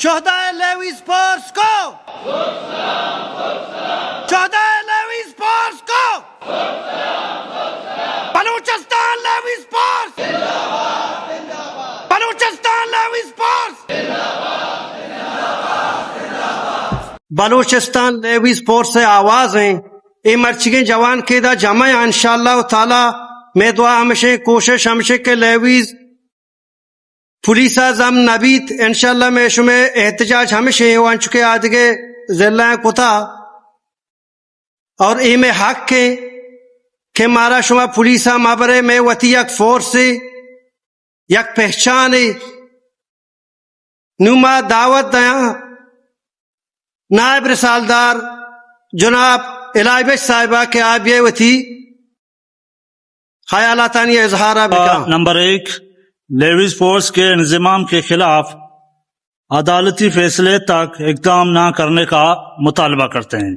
شہدائے levy sports کو شہدائے levy sports کو Balochistan levy sports Balochistan levy sports Balochistan levy sports سے آواز ہیں اے مرچگیں جوان کے دا جمع انشاءاللہ تعالی میں دعا ہمشہ کوشش ہمشہ کے لیویز پولیس اعظم نبیت انشاءاللہ میں شمع احتجاج ہمشہ وان چکے آدھگے ذلہ کتا اور اے میں حق کے کہ مارا شما پولیسا مابرے میں وتی یک فورس یک پہچان نما دعوت دیا نائب رسالدار جناب الہی بخش صاحبہ کے آپ یہ وتی خیالاتانی اظہارہ بکا۔ نمبر 1، لیویز فورس کے انضمام کے خلاف عدالتی فیصلے تک اقدام نہ کرنے کا مطالبہ کرتے ہیں۔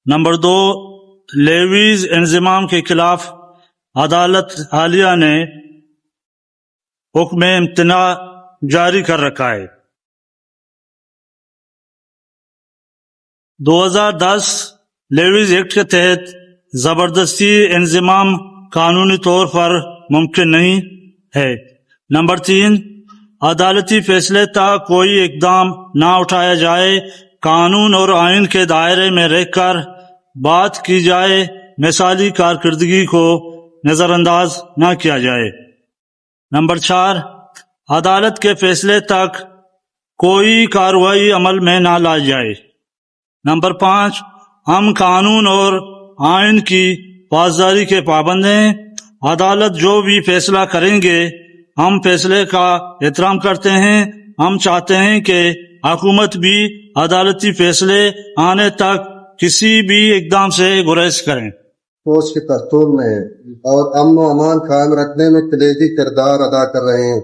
نمبر 2، لیویز انضمام کے خلاف عدالت عالیہ نے حکم امتناع جاری کر رکھا ہے۔ 2010 لیویز ایکٹ کے تحت زبردستی انضمام قانونی طور پر ممکن نہیں ہے۔ نمبر 3، عدالتی فیصلے تک کوئی اقدام نہ اٹھایا جائے، قانون اور آئین کے دائرے میں رہ کر بات کی جائے، مثالی کارکردگی کو نظر انداز نہ کیا جائے۔ نمبر 4، عدالت کے فیصلے تک کوئی کارروائی عمل میں نہ لائی جائے۔ نمبر 5، ہم قانون اور آئین کی پاسداری کے پابند ہیں۔ عدالت جو بھی فیصلہ کریں گے ہم فیصلے کا احترام کرتے ہیں۔ ہم چاہتے ہیں کہ حکومت بھی عدالتی فیصلے آنے تک کسی بھی اقدام سے گریز کریں۔ فوج کے دستور میں اور امن و امان قائم رکھنے میں کلیدی کردار ادا کر رہے ہیں۔